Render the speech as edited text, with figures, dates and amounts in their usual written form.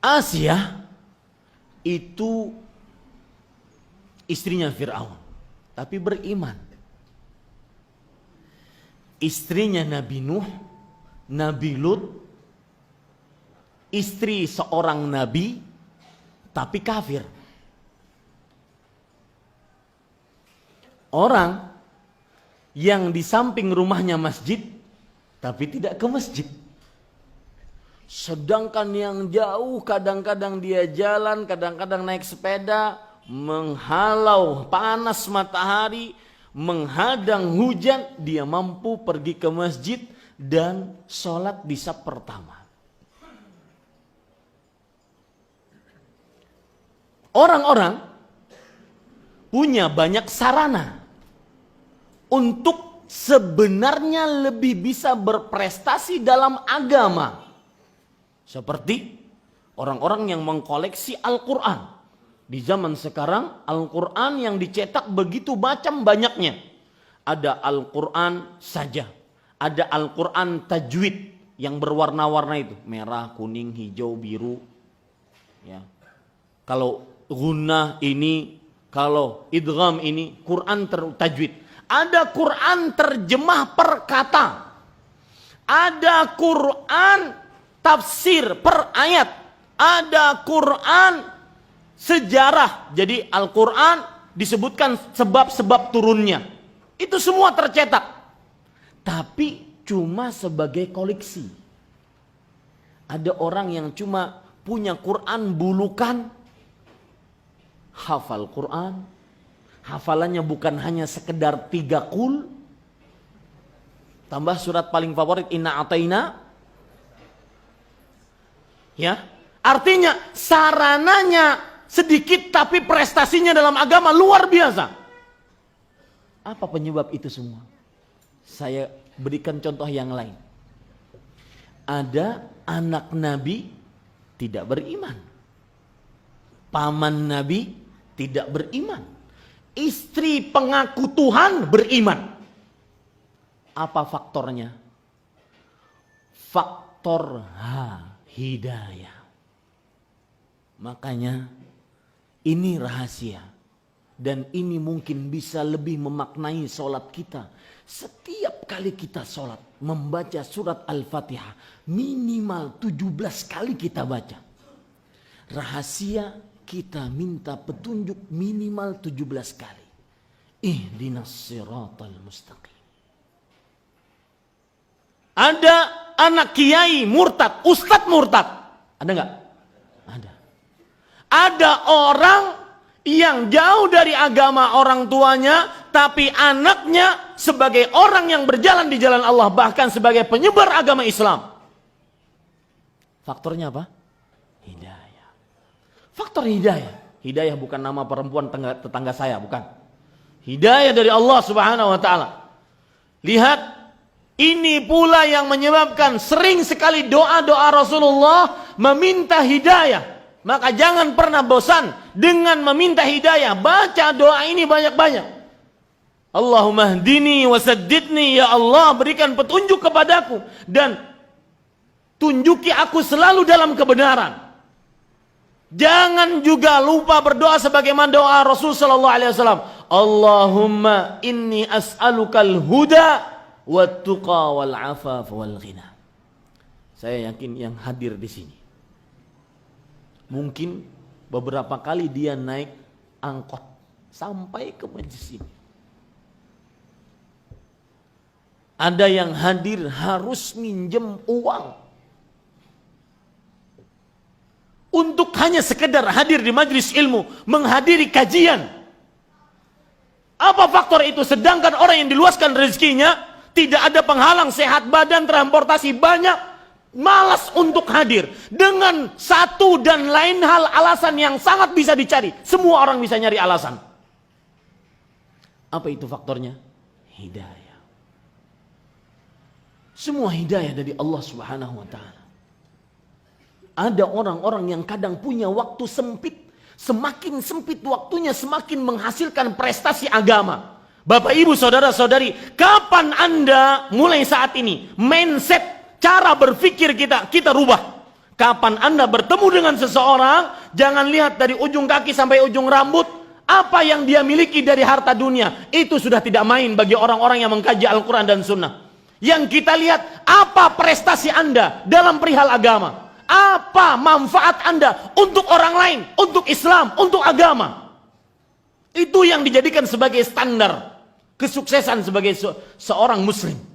Asia itu istrinya Fir'aun, tapi beriman. Istrinya Nabi Nuh, Nabi Lut, istri seorang nabi, tapi kafir. Orang yang di samping rumahnya masjid, tapi tidak ke masjid. Sedangkan yang jauh kadang-kadang dia jalan, kadang-kadang naik sepeda, menghalau panas matahari, menghadang hujan, dia mampu pergi ke masjid dan sholat di saf pertama. Orang-orang punya banyak sarana untuk sebenarnya lebih bisa berprestasi dalam agama. Seperti orang-orang yang mengkoleksi Al-Quran. Di zaman sekarang Al-Quran yang dicetak begitu macam banyaknya. Ada Al-Quran saja, ada Al-Quran tajwid yang berwarna-warna itu, merah, kuning, hijau, biru. Ya. Kalau gunnah ini, kalau idgham ini, Quran tajwid. Ada Quran terjemah per kata. Ada Quran tafsir per ayat. Ada Quran sejarah. Jadi Al-Quran disebutkan sebab-sebab turunnya. Itu semua tercetak. Tapi cuma sebagai koleksi. Ada orang yang cuma punya Quran bulukan, hafal Quran, hafalannya bukan hanya sekedar 3 qul, tambah surat paling favorit Inna Ataina. Ya, artinya sarananya sedikit tapi prestasinya dalam agama luar biasa. Apa penyebab itu semua? Saya berikan contoh yang lain. Ada anak Nabi tidak beriman, paman Nabi tidak beriman, istri pengaku Tuhan beriman. Apa faktornya? Faktor hidayah. Makanya ini rahasia. Dan ini mungkin bisa lebih memaknai sholat kita. Setiap kali kita sholat, membaca surat Al-Fatihah, minimal 17 kali kita baca. Rahasia kita minta petunjuk minimal 17 kali. Ihdinas siratal mustaqim. Ada anak kiai murtad, ustadz murtad. Ada enggak? Ada. Ada orang yang jauh dari agama orang tuanya, tapi anaknya sebagai orang yang berjalan di jalan Allah, bahkan sebagai penyebar agama Islam. Faktornya apa? Hidayah. Faktor hidayah. Hidayah bukan nama perempuan tetangga saya, bukan. Hidayah dari Allah Subhanahu wa taala. Lihat, ini pula yang menyebabkan sering sekali doa-doa Rasulullah meminta hidayah. Maka jangan pernah bosan dengan meminta hidayah. Baca doa ini banyak-banyak. Allahumma hdini wasaddidni, ya Allah berikan petunjuk kepadaku dan tunjuki aku selalu dalam kebenaran. Jangan juga lupa berdoa sebagaimana doa Rasul sallallahu alaihi wasallam. Allahumma inni as'alukal huda wat tuqa wal afaf wal ghina. Saya yakin yang hadir di sini mungkin beberapa kali dia naik angkot sampai ke majelis ini. Ada yang hadir harus minjem uang untuk hanya sekedar hadir di majelis ilmu, menghadiri kajian. Apa faktor itu? Sedangkan orang yang diluaskan rezekinya, tidak ada penghalang, sehat badan, transportasi banyak, malas untuk hadir. Dengan satu dan lain hal alasan yang sangat bisa dicari. Semua orang bisa nyari alasan. Apa itu faktornya? Hidayah. Semua hidayah dari Allah Subhanahu wa ta'ala. Ada orang-orang yang kadang punya waktu sempit. Semakin sempit waktunya, semakin menghasilkan prestasi agama. Bapak, ibu, saudara-saudari, kapan Anda mulai saat ini mindset, cara berpikir kita rubah? Kapan Anda bertemu dengan seseorang, jangan lihat dari ujung kaki sampai ujung rambut, apa yang dia miliki dari harta dunia. Itu sudah tidak main bagi orang-orang yang mengkaji Al-Quran dan Sunnah. Yang kita lihat, apa prestasi Anda dalam perihal agama. Apa manfaat Anda untuk orang lain, untuk Islam, untuk agama. Itu yang dijadikan sebagai standar kesuksesan sebagai seorang muslim.